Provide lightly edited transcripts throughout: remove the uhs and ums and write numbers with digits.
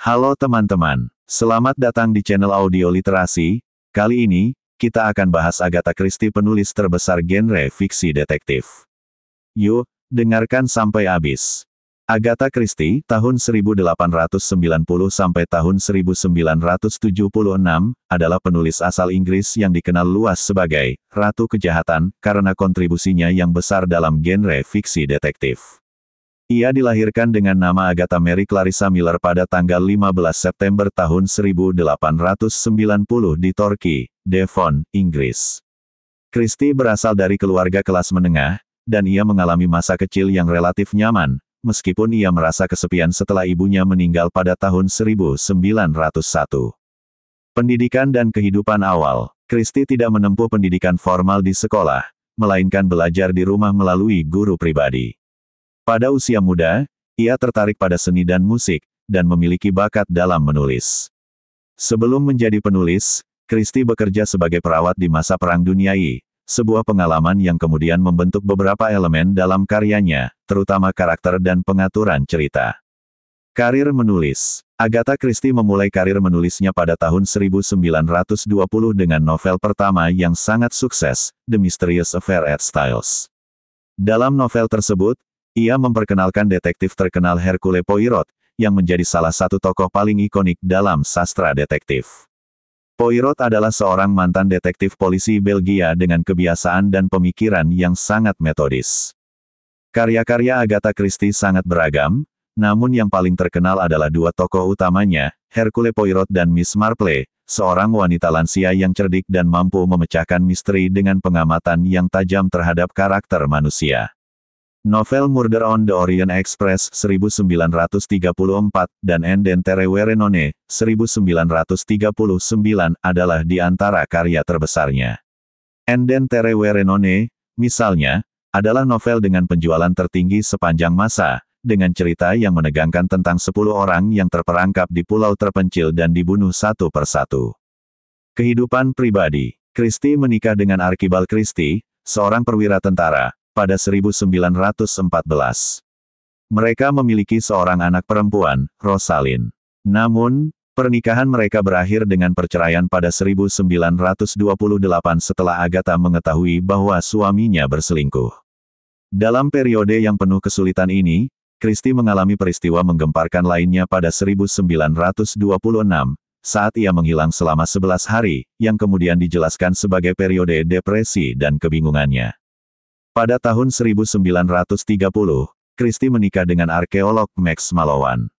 Halo teman-teman, selamat datang di channel Audio Literasi. Kali ini, kita akan bahas Agatha Christie, penulis terbesar genre fiksi detektif. Yuk, dengarkan sampai habis. Agatha Christie, tahun 1890 sampai tahun 1976, adalah penulis asal Inggris yang dikenal luas sebagai Ratu Kejahatan karena kontribusinya yang besar dalam genre fiksi detektif. Ia dilahirkan dengan nama Agatha Mary Clarissa Miller pada tanggal 15 September tahun 1890 di Torquay, Devon, Inggris. Christie berasal dari keluarga kelas menengah, dan ia mengalami masa kecil yang relatif nyaman, meskipun ia merasa kesepian setelah ibunya meninggal pada tahun 1901. Pendidikan dan kehidupan awal, Christie tidak menempuh pendidikan formal di sekolah, melainkan belajar di rumah melalui guru pribadi. Pada usia muda, ia tertarik pada seni dan musik, dan memiliki bakat dalam menulis. Sebelum menjadi penulis, Christie bekerja sebagai perawat di masa Perang Dunia I, sebuah pengalaman yang kemudian membentuk beberapa elemen dalam karyanya, terutama karakter dan pengaturan cerita. Karir menulis. Agatha Christie memulai karir menulisnya pada tahun 1920 dengan novel pertama yang sangat sukses, The Mysterious Affair at Styles. Dalam novel tersebut, ia memperkenalkan detektif terkenal Hercule Poirot, yang menjadi salah satu tokoh paling ikonik dalam sastra detektif. Poirot adalah seorang mantan detektif polisi Belgia dengan kebiasaan dan pemikiran yang sangat metodis. Karya-karya Agatha Christie sangat beragam, namun yang paling terkenal adalah dua tokoh utamanya, Hercule Poirot dan Miss Marple, seorang wanita lansia yang cerdik dan mampu memecahkan misteri dengan pengamatan yang tajam terhadap karakter manusia. Novel Murder on the Orient Express 1934 dan Enden Terewerenone 1939 adalah di antara karya terbesarnya. Enden Terewerenone, misalnya, adalah novel dengan penjualan tertinggi sepanjang masa, dengan cerita yang menegangkan tentang 10 orang yang terperangkap di pulau terpencil dan dibunuh satu persatu. Kehidupan pribadi. Christie menikah dengan Archibald Christie, seorang perwira tentara, pada 1914. Mereka memiliki seorang anak perempuan, Rosalind. Namun, pernikahan mereka berakhir dengan perceraian pada 1928 setelah Agatha mengetahui bahwa suaminya berselingkuh. Dalam periode yang penuh kesulitan ini, Christie mengalami peristiwa menggemparkan lainnya pada 1926, saat ia menghilang selama 11 hari, yang kemudian dijelaskan sebagai periode depresi dan kebingungannya. Pada tahun 1930, Christie menikah dengan arkeolog Max Mallowan.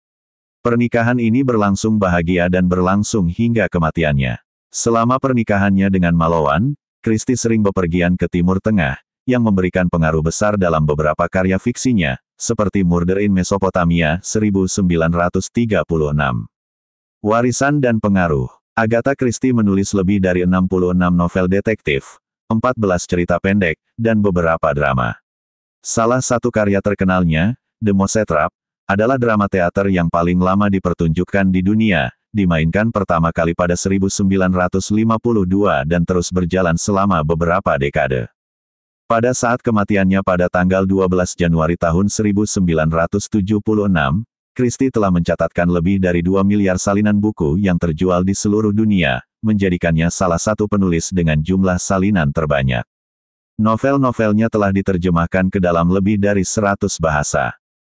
Pernikahan ini berlangsung bahagia dan berlangsung hingga kematiannya. Selama pernikahannya dengan Mallowan, Christie sering bepergian ke Timur Tengah, yang memberikan pengaruh besar dalam beberapa karya fiksinya, seperti Murder in Mesopotamia 1936. Warisan dan pengaruh. Agatha Christie menulis lebih dari 66 novel detektif, 14 cerita pendek, dan beberapa drama. Salah satu karya terkenalnya, The Mouse Trap, adalah drama teater yang paling lama dipertunjukkan di dunia, dimainkan pertama kali pada 1952 dan terus berjalan selama beberapa dekade. Pada saat kematiannya pada tanggal 12 Januari tahun 1976, Christie telah mencatatkan lebih dari 2 miliar salinan buku yang terjual di seluruh dunia, menjadikannya salah satu penulis dengan jumlah salinan terbanyak. Novel-novelnya telah diterjemahkan ke dalam lebih dari 100 bahasa.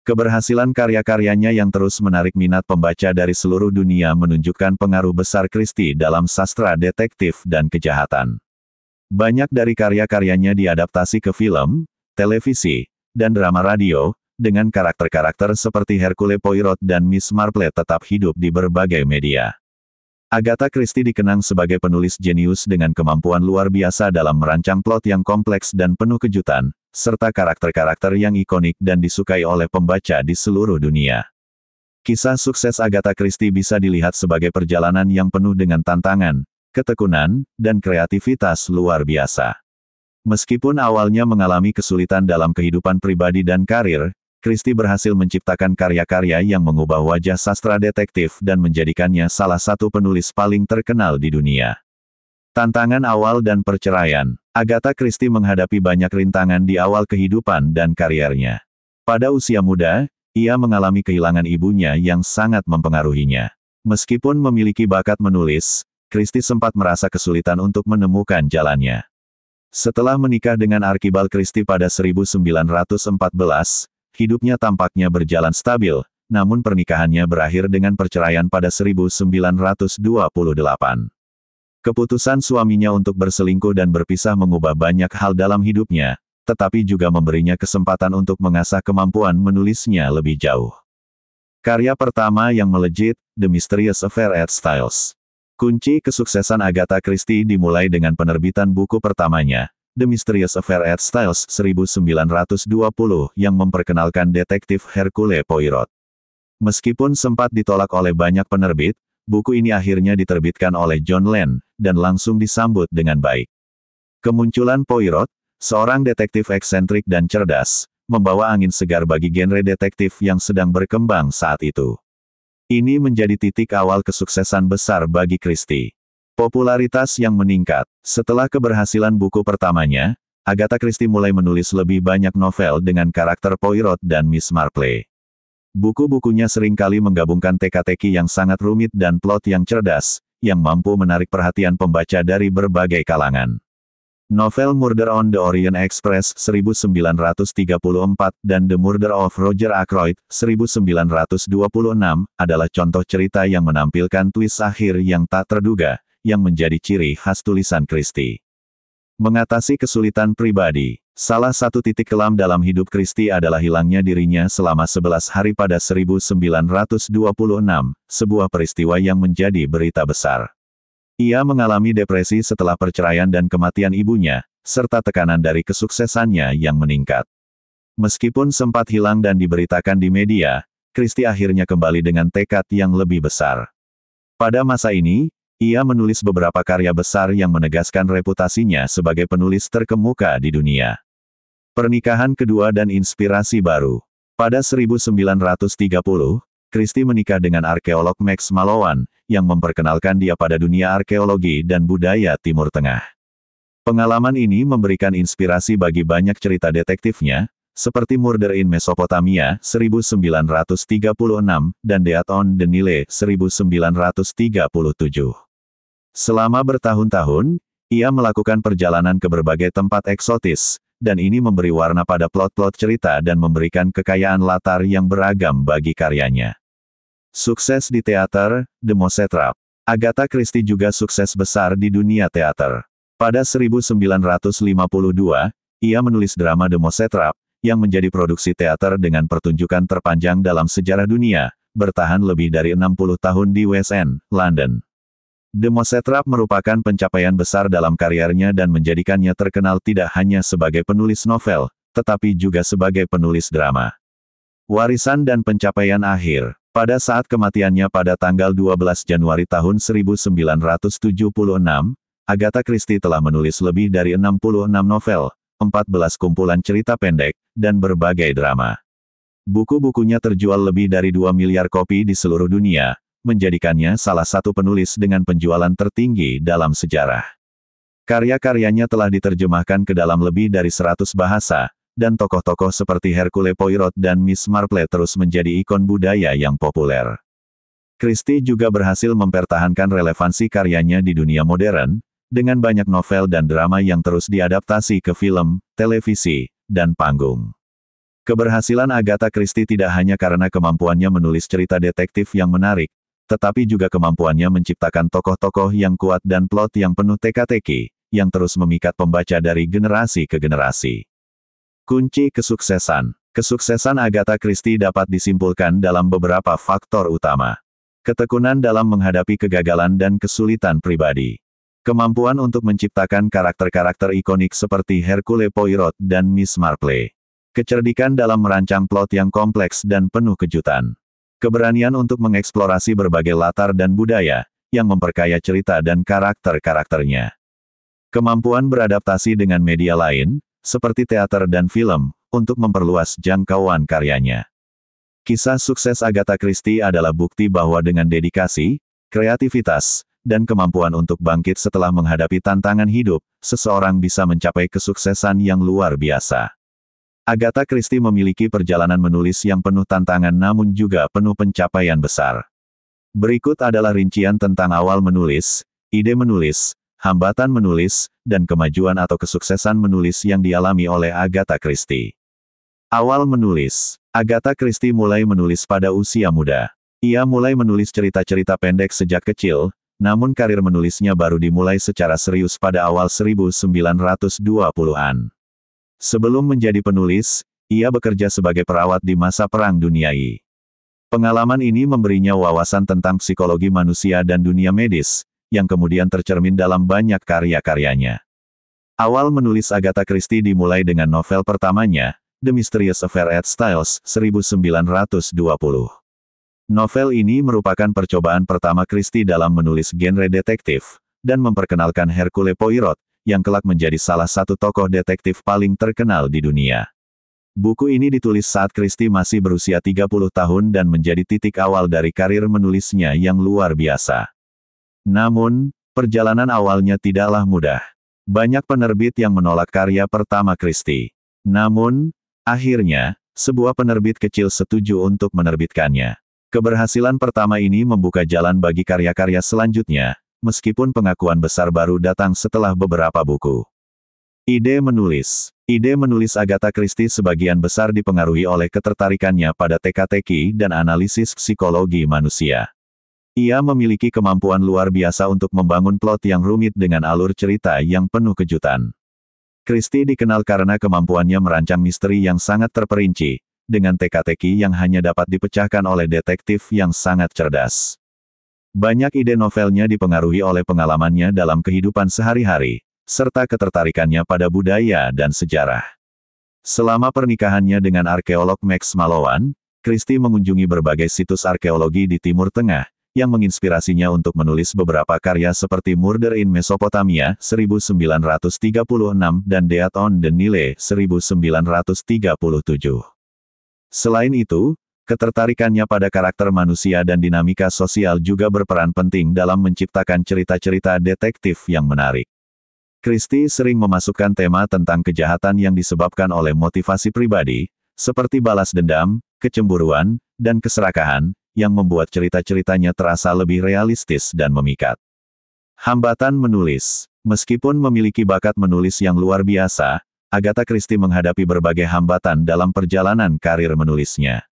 Keberhasilan karya-karyanya yang terus menarik minat pembaca dari seluruh dunia menunjukkan pengaruh besar Christie dalam sastra detektif dan kejahatan. Banyak dari karya-karyanya diadaptasi ke film, televisi, dan drama radio, dengan karakter-karakter seperti Hercule Poirot dan Miss Marple tetap hidup di berbagai media. Agatha Christie dikenang sebagai penulis jenius dengan kemampuan luar biasa dalam merancang plot yang kompleks dan penuh kejutan, serta karakter-karakter yang ikonik dan disukai oleh pembaca di seluruh dunia. Kisah sukses Agatha Christie bisa dilihat sebagai perjalanan yang penuh dengan tantangan, ketekunan, dan kreativitas luar biasa. Meskipun awalnya mengalami kesulitan dalam kehidupan pribadi dan karir, Christie berhasil menciptakan karya-karya yang mengubah wajah sastra detektif dan menjadikannya salah satu penulis paling terkenal di dunia. Tantangan awal dan perceraian. Agatha Christie menghadapi banyak rintangan di awal kehidupan dan kariernya. Pada usia muda, ia mengalami kehilangan ibunya yang sangat mempengaruhinya. Meskipun memiliki bakat menulis, Christie sempat merasa kesulitan untuk menemukan jalannya. Setelah menikah dengan Archibald Christie pada 1914, hidupnya tampaknya berjalan stabil, namun pernikahannya berakhir dengan perceraian pada 1928. Keputusan suaminya untuk berselingkuh dan berpisah mengubah banyak hal dalam hidupnya, tetapi juga memberinya kesempatan untuk mengasah kemampuan menulisnya lebih jauh. Karya pertama yang melejit, The Mysterious Affair at Styles. Kunci kesuksesan Agatha Christie dimulai dengan penerbitan buku pertamanya, The Mysterious Affair at Styles 1920 yang memperkenalkan detektif Hercule Poirot. Meskipun sempat ditolak oleh banyak penerbit, buku ini akhirnya diterbitkan oleh John Land, dan langsung disambut dengan baik. Kemunculan Poirot, seorang detektif eksentrik dan cerdas, membawa angin segar bagi genre detektif yang sedang berkembang saat itu. Ini menjadi titik awal kesuksesan besar bagi Christie. Popularitas yang meningkat. Setelah keberhasilan buku pertamanya, Agatha Christie mulai menulis lebih banyak novel dengan karakter Poirot dan Miss Marple. Buku-bukunya seringkali menggabungkan teka-teki yang sangat rumit dan plot yang cerdas, yang mampu menarik perhatian pembaca dari berbagai kalangan. Novel Murder on the Orient Express 1934 dan The Murder of Roger Ackroyd 1926 adalah contoh cerita yang menampilkan twist akhir yang tak terduga, yang menjadi ciri khas tulisan Christie. Mengatasi kesulitan pribadi. Salah satu titik kelam dalam hidup Christie adalah hilangnya dirinya selama 11 hari pada 1926, sebuah peristiwa yang menjadi berita besar. Ia mengalami depresi setelah perceraian dan kematian ibunya, serta tekanan dari kesuksesannya yang meningkat. Meskipun sempat hilang dan diberitakan di media, Christie akhirnya kembali dengan tekad yang lebih besar. Pada masa ini, ia menulis beberapa karya besar yang menegaskan reputasinya sebagai penulis terkemuka di dunia. Pernikahan kedua dan inspirasi baru. Pada 1930, Christie menikah dengan arkeolog Max Mallowan, yang memperkenalkan dia pada dunia arkeologi dan budaya Timur Tengah. Pengalaman ini memberikan inspirasi bagi banyak cerita detektifnya, seperti Murder in Mesopotamia 1936 dan Death on the Nile 1937. Selama bertahun-tahun, ia melakukan perjalanan ke berbagai tempat eksotis, dan ini memberi warna pada plot-plot cerita dan memberikan kekayaan latar yang beragam bagi karyanya. Sukses di teater, The Mouse Trap. Agatha Christie juga sukses besar di dunia teater. Pada 1952, ia menulis drama The Mouse Trap, yang menjadi produksi teater dengan pertunjukan terpanjang dalam sejarah dunia, bertahan lebih dari 60 tahun di West End, London. The Mouse Trap merupakan pencapaian besar dalam karirnya dan menjadikannya terkenal tidak hanya sebagai penulis novel, tetapi juga sebagai penulis drama. Warisan dan pencapaian akhir. Pada saat kematiannya pada tanggal 12 Januari tahun 1976, Agatha Christie telah menulis lebih dari 66 novel, 14 kumpulan cerita pendek, dan berbagai drama. Buku-bukunya terjual lebih dari 2 miliar kopi di seluruh dunia, menjadikannya salah satu penulis dengan penjualan tertinggi dalam sejarah. Karya-karyanya telah diterjemahkan ke dalam lebih dari 100 bahasa, dan tokoh-tokoh seperti Hercule Poirot dan Miss Marple terus menjadi ikon budaya yang populer. Christie juga berhasil mempertahankan relevansi karyanya di dunia modern, dengan banyak novel dan drama yang terus diadaptasi ke film, televisi, dan panggung. Keberhasilan Agatha Christie tidak hanya karena kemampuannya menulis cerita detektif yang menarik, tetapi juga kemampuannya menciptakan tokoh-tokoh yang kuat dan plot yang penuh teka-teki, yang terus memikat pembaca dari generasi ke generasi. Kunci kesuksesan. Kesuksesan Agatha Christie dapat disimpulkan dalam beberapa faktor utama. Ketekunan dalam menghadapi kegagalan dan kesulitan pribadi. Kemampuan untuk menciptakan karakter-karakter ikonik seperti Hercule Poirot dan Miss Marple. Kecerdikan dalam merancang plot yang kompleks dan penuh kejutan. Keberanian untuk mengeksplorasi berbagai latar dan budaya, yang memperkaya cerita dan karakter-karakternya. Kemampuan beradaptasi dengan media lain, seperti teater dan film, untuk memperluas jangkauan karyanya. Kisah sukses Agatha Christie adalah bukti bahwa dengan dedikasi, kreativitas, dan kemampuan untuk bangkit setelah menghadapi tantangan hidup, seseorang bisa mencapai kesuksesan yang luar biasa. Agatha Christie memiliki perjalanan menulis yang penuh tantangan namun juga penuh pencapaian besar. Berikut adalah rincian tentang awal menulis, ide menulis, hambatan menulis, dan kemajuan atau kesuksesan menulis yang dialami oleh Agatha Christie. Awal menulis. Agatha Christie mulai menulis pada usia muda. Ia mulai menulis cerita-cerita pendek sejak kecil, namun karir menulisnya baru dimulai secara serius pada awal 1920-an. Sebelum menjadi penulis, ia bekerja sebagai perawat di masa Perang Dunia I. Pengalaman ini memberinya wawasan tentang psikologi manusia dan dunia medis, yang kemudian tercermin dalam banyak karya-karyanya. Awal menulis Agatha Christie dimulai dengan novel pertamanya, The Mysterious Affair at Styles, 1920. Novel ini merupakan percobaan pertama Christie dalam menulis genre detektif, dan memperkenalkan Hercule Poirot, yang kelak menjadi salah satu tokoh detektif paling terkenal di dunia. Buku ini ditulis saat Christie masih berusia 30 tahun dan menjadi titik awal dari karir menulisnya yang luar biasa. Namun, perjalanan awalnya tidaklah mudah. Banyak penerbit yang menolak karya pertama Christie. Namun, akhirnya, sebuah penerbit kecil setuju untuk menerbitkannya. Keberhasilan pertama ini membuka jalan bagi karya-karya selanjutnya, meskipun pengakuan besar baru datang setelah beberapa buku. Ide menulis. Ide menulis Agatha Christie sebagian besar dipengaruhi oleh ketertarikannya pada teka-teki dan analisis psikologi manusia. Ia memiliki kemampuan luar biasa untuk membangun plot yang rumit dengan alur cerita yang penuh kejutan. Christie dikenal karena kemampuannya merancang misteri yang sangat terperinci, dengan teka-teki yang hanya dapat dipecahkan oleh detektif yang sangat cerdas. Banyak ide novelnya dipengaruhi oleh pengalamannya dalam kehidupan sehari-hari, serta ketertarikannya pada budaya dan sejarah. Selama pernikahannya dengan arkeolog Max Mallowan, Christie mengunjungi berbagai situs arkeologi di Timur Tengah, yang menginspirasinya untuk menulis beberapa karya seperti Murder in Mesopotamia, 1936, dan Death on the Nile, 1937. Selain itu, ketertarikannya pada karakter manusia dan dinamika sosial juga berperan penting dalam menciptakan cerita-cerita detektif yang menarik. Christie sering memasukkan tema tentang kejahatan yang disebabkan oleh motivasi pribadi, seperti balas dendam, kecemburuan, dan keserakahan, yang membuat cerita-ceritanya terasa lebih realistis dan memikat. Hambatan menulis. Meskipun memiliki bakat menulis yang luar biasa, Agatha Christie menghadapi berbagai hambatan dalam perjalanan karir menulisnya.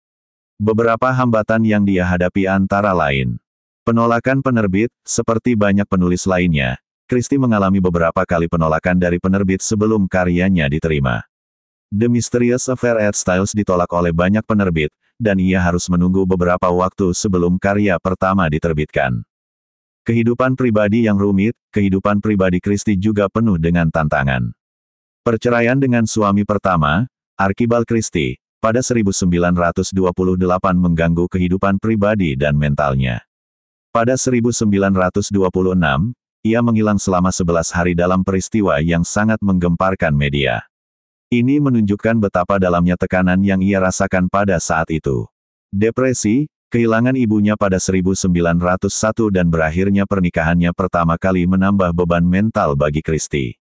Beberapa hambatan yang dia hadapi antara lain. Penolakan penerbit, seperti banyak penulis lainnya, Christie mengalami beberapa kali penolakan dari penerbit sebelum karyanya diterima. The Mysterious Affair at Styles ditolak oleh banyak penerbit, dan ia harus menunggu beberapa waktu sebelum karya pertama diterbitkan. Kehidupan pribadi yang rumit, kehidupan pribadi Christie juga penuh dengan tantangan. Perceraian dengan suami pertama, Archibald Christie, pada 1928 mengganggu kehidupan pribadi dan mentalnya. Pada 1926, ia menghilang selama 11 hari dalam peristiwa yang sangat menggemparkan media. Ini menunjukkan betapa dalamnya tekanan yang ia rasakan pada saat itu. Depresi, kehilangan ibunya pada 1901 dan berakhirnya pernikahannya pertama kali menambah beban mental bagi Christie.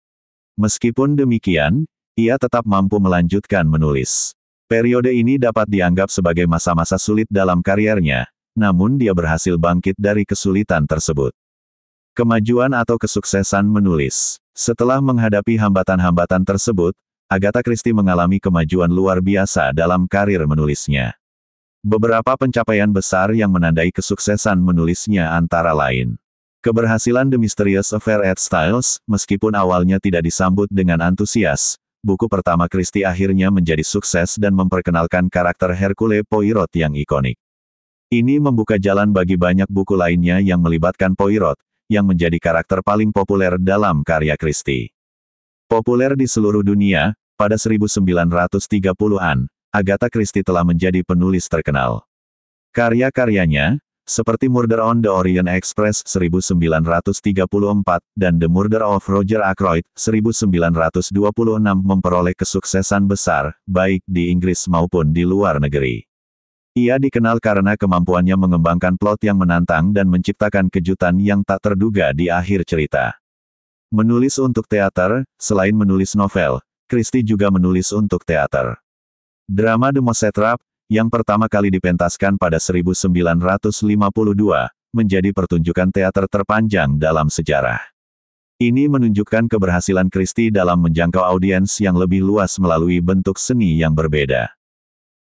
Meskipun demikian, ia tetap mampu melanjutkan menulis. Periode ini dapat dianggap sebagai masa-masa sulit dalam kariernya, namun dia berhasil bangkit dari kesulitan tersebut. Kemajuan atau kesuksesan menulis. Setelah menghadapi hambatan-hambatan tersebut, Agatha Christie mengalami kemajuan luar biasa dalam karir menulisnya. Beberapa pencapaian besar yang menandai kesuksesan menulisnya antara lain. Keberhasilan The Mysterious Affair at Styles, meskipun awalnya tidak disambut dengan antusias, buku pertama Christie akhirnya menjadi sukses dan memperkenalkan karakter Hercule Poirot yang ikonik. Ini membuka jalan bagi banyak buku lainnya yang melibatkan Poirot, yang menjadi karakter paling populer dalam karya Christie. Populer di seluruh dunia, pada 1930-an, Agatha Christie telah menjadi penulis terkenal. Karya-karyanya, seperti Murder on the Orient Express 1934 dan The Murder of Roger Ackroyd 1926 memperoleh kesuksesan besar, baik di Inggris maupun di luar negeri. Ia dikenal karena kemampuannya mengembangkan plot yang menantang dan menciptakan kejutan yang tak terduga di akhir cerita. Menulis untuk teater, selain menulis novel, Christie juga menulis untuk teater. Drama The Mosetrap, yang pertama kali dipentaskan pada 1952, menjadi pertunjukan teater terpanjang dalam sejarah. Ini menunjukkan keberhasilan Christie dalam menjangkau audiens yang lebih luas melalui bentuk seni yang berbeda.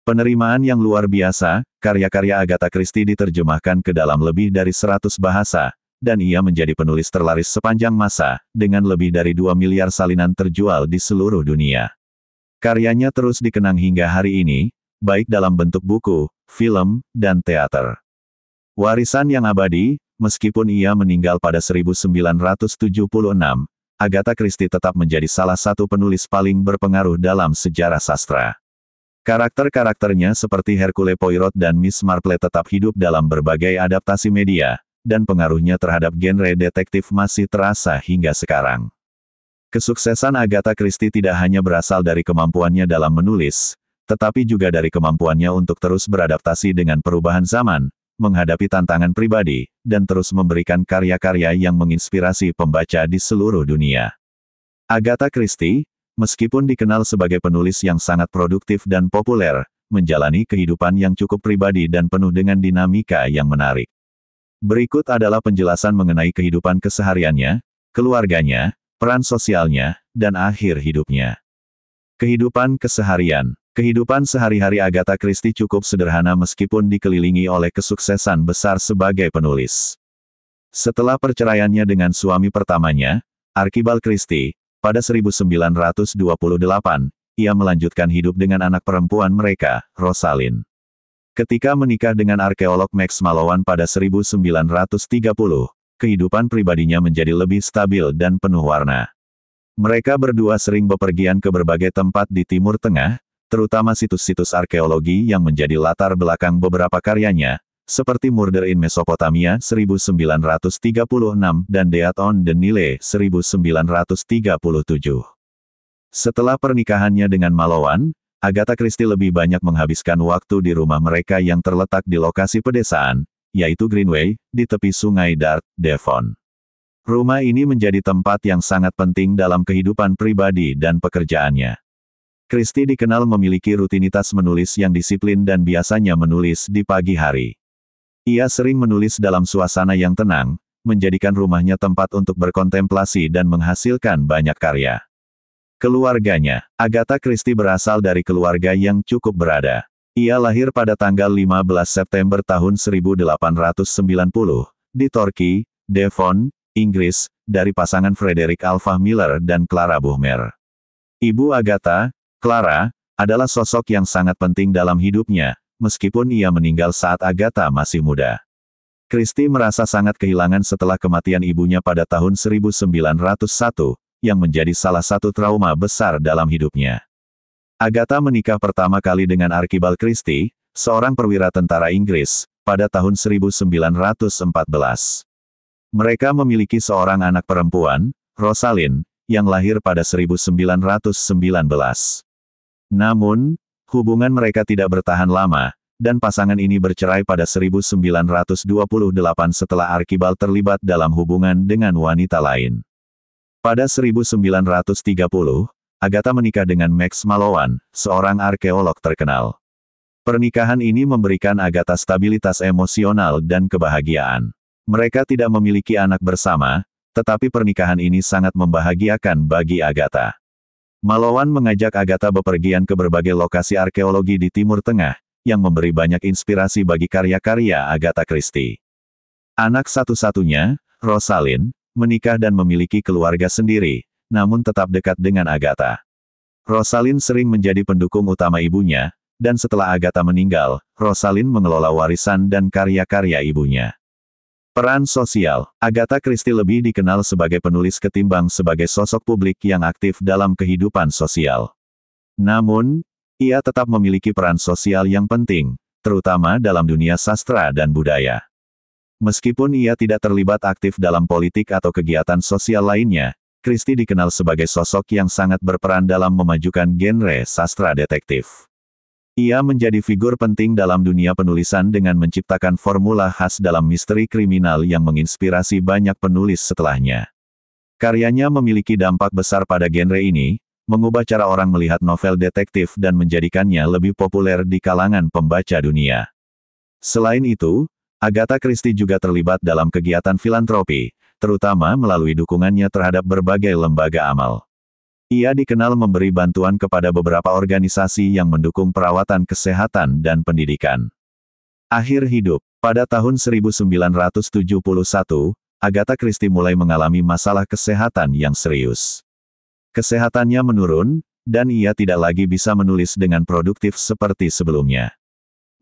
Penerimaan yang luar biasa, karya-karya Agatha Christie diterjemahkan ke dalam lebih dari 100 bahasa, dan ia menjadi penulis terlaris sepanjang masa, dengan lebih dari 2 miliar salinan terjual di seluruh dunia. Karyanya terus dikenang hingga hari ini, baik dalam bentuk buku, film, dan teater. Warisan yang abadi, meskipun ia meninggal pada 1976, Agatha Christie tetap menjadi salah satu penulis paling berpengaruh dalam sejarah sastra. Karakter-karakternya seperti Hercule Poirot dan Miss Marple tetap hidup dalam berbagai adaptasi media, dan pengaruhnya terhadap genre detektif masih terasa hingga sekarang. Kesuksesan Agatha Christie tidak hanya berasal dari kemampuannya dalam menulis, tetapi juga dari kemampuannya untuk terus beradaptasi dengan perubahan zaman, menghadapi tantangan pribadi, dan terus memberikan karya-karya yang menginspirasi pembaca di seluruh dunia. Agatha Christie, meskipun dikenal sebagai penulis yang sangat produktif dan populer, menjalani kehidupan yang cukup pribadi dan penuh dengan dinamika yang menarik. Berikut adalah penjelasan mengenai kehidupan kesehariannya, keluarganya, peran sosialnya, dan akhir hidupnya. Kehidupan keseharian. Kehidupan sehari-hari Agatha Christie cukup sederhana meskipun dikelilingi oleh kesuksesan besar sebagai penulis. Setelah perceraiannya dengan suami pertamanya, Archibald Christie, pada 1928, ia melanjutkan hidup dengan anak perempuan mereka, Rosalind. Ketika menikah dengan arkeolog Max Mallowan pada 1930, kehidupan pribadinya menjadi lebih stabil dan penuh warna. Mereka berdua sering bepergian ke berbagai tempat di Timur Tengah, terutama situs-situs arkeologi yang menjadi latar belakang beberapa karyanya, seperti Murder in Mesopotamia 1936 dan Death on the Nile 1937. Setelah pernikahannya dengan Mallowan, Agatha Christie lebih banyak menghabiskan waktu di rumah mereka yang terletak di lokasi pedesaan, yaitu Greenway, di tepi Sungai Dart, Devon. Rumah ini menjadi tempat yang sangat penting dalam kehidupan pribadi dan pekerjaannya. Christie dikenal memiliki rutinitas menulis yang disiplin dan biasanya menulis di pagi hari. Ia sering menulis dalam suasana yang tenang, menjadikan rumahnya tempat untuk berkontemplasi dan menghasilkan banyak karya. Keluarganya. Agatha Christie berasal dari keluarga yang cukup berada. Ia lahir pada tanggal 15 September tahun 1890, di Torquay, Devon, Inggris, dari pasangan Frederick Alpha Miller dan Clara Buhmer. Ibu Agatha, Clara, adalah sosok yang sangat penting dalam hidupnya, meskipun ia meninggal saat Agatha masih muda. Christie merasa sangat kehilangan setelah kematian ibunya pada tahun 1901, yang menjadi salah satu trauma besar dalam hidupnya. Agatha menikah pertama kali dengan Archibald Christie, seorang perwira tentara Inggris, pada tahun 1914. Mereka memiliki seorang anak perempuan, Rosalind, yang lahir pada 1919. Namun, hubungan mereka tidak bertahan lama, dan pasangan ini bercerai pada 1928 setelah Archibald terlibat dalam hubungan dengan wanita lain. Pada 1930, Agatha menikah dengan Max Mallowan, seorang arkeolog terkenal. Pernikahan ini memberikan Agatha stabilitas emosional dan kebahagiaan. Mereka tidak memiliki anak bersama, tetapi pernikahan ini sangat membahagiakan bagi Agatha. Mallowan mengajak Agatha bepergian ke berbagai lokasi arkeologi di Timur Tengah, yang memberi banyak inspirasi bagi karya-karya Agatha Christie. Anak satu-satunya, Rosalind, menikah dan memiliki keluarga sendiri, namun tetap dekat dengan Agatha. Rosalind sering menjadi pendukung utama ibunya, dan setelah Agatha meninggal, Rosalind mengelola warisan dan karya-karya ibunya. Peran sosial. Agatha Christie lebih dikenal sebagai penulis ketimbang sebagai sosok publik yang aktif dalam kehidupan sosial. Namun, ia tetap memiliki peran sosial yang penting, terutama dalam dunia sastra dan budaya. Meskipun ia tidak terlibat aktif dalam politik atau kegiatan sosial lainnya, Christie dikenal sebagai sosok yang sangat berperan dalam memajukan genre sastra detektif. Ia menjadi figur penting dalam dunia penulisan dengan menciptakan formula khas dalam misteri kriminal yang menginspirasi banyak penulis setelahnya. Karyanya memiliki dampak besar pada genre ini, mengubah cara orang melihat novel detektif dan menjadikannya lebih populer di kalangan pembaca dunia. Selain itu, Agatha Christie juga terlibat dalam kegiatan filantropi, terutama melalui dukungannya terhadap berbagai lembaga amal. Ia dikenal memberi bantuan kepada beberapa organisasi yang mendukung perawatan kesehatan dan pendidikan. Akhir hidup. Pada tahun 1971, Agatha Christie mulai mengalami masalah kesehatan yang serius. Kesehatannya menurun, dan ia tidak lagi bisa menulis dengan produktif seperti sebelumnya.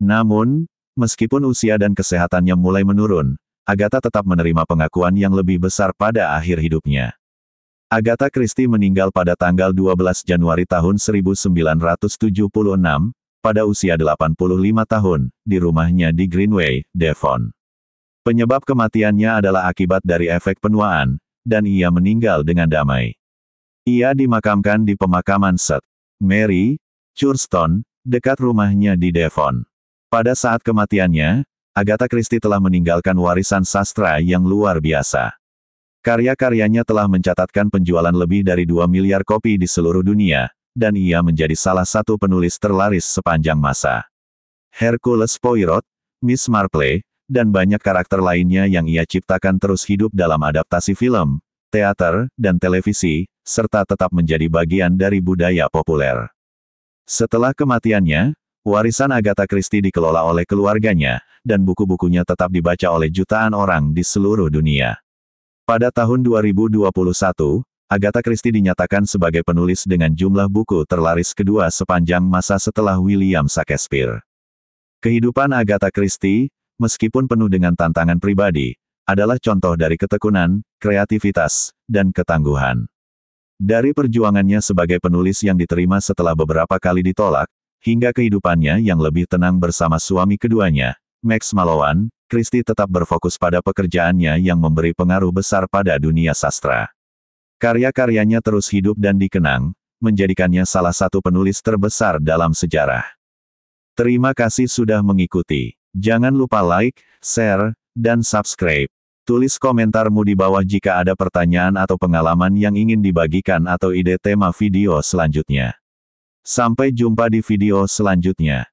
Namun, meskipun usia dan kesehatannya mulai menurun, Agatha tetap menerima pengakuan yang lebih besar pada akhir hidupnya. Agatha Christie meninggal pada tanggal 12 Januari tahun 1976, pada usia 85 tahun, di rumahnya di Greenway, Devon. Penyebab kematiannya adalah akibat dari efek penuaan, dan ia meninggal dengan damai. Ia dimakamkan di pemakaman St. Mary, Churchton, dekat rumahnya di Devon. Pada saat kematiannya, Agatha Christie telah meninggalkan warisan sastra yang luar biasa. Karya-karyanya telah mencatatkan penjualan lebih dari 2 miliar kopi di seluruh dunia, dan ia menjadi salah satu penulis terlaris sepanjang masa. Hercules Poirot, Miss Marple, dan banyak karakter lainnya yang ia ciptakan terus hidup dalam adaptasi film, teater, dan televisi, serta tetap menjadi bagian dari budaya populer. Setelah kematiannya, warisan Agatha Christie dikelola oleh keluarganya, dan buku-bukunya tetap dibaca oleh jutaan orang di seluruh dunia. Pada tahun 2021, Agatha Christie dinyatakan sebagai penulis dengan jumlah buku terlaris kedua sepanjang masa setelah William Shakespeare. Kehidupan Agatha Christie, meskipun penuh dengan tantangan pribadi, adalah contoh dari ketekunan, kreativitas, dan ketangguhan. Dari perjuangannya sebagai penulis yang diterima setelah beberapa kali ditolak, hingga kehidupannya yang lebih tenang bersama suami keduanya, Max Mallowan, Christie tetap berfokus pada pekerjaannya yang memberi pengaruh besar pada dunia sastra. Karya-karyanya terus hidup dan dikenang, menjadikannya salah satu penulis terbesar dalam sejarah. Terima kasih sudah mengikuti. Jangan lupa like, share, dan subscribe. Tulis komentarmu di bawah jika ada pertanyaan atau pengalaman yang ingin dibagikan atau ide tema video selanjutnya. Sampai jumpa di video selanjutnya.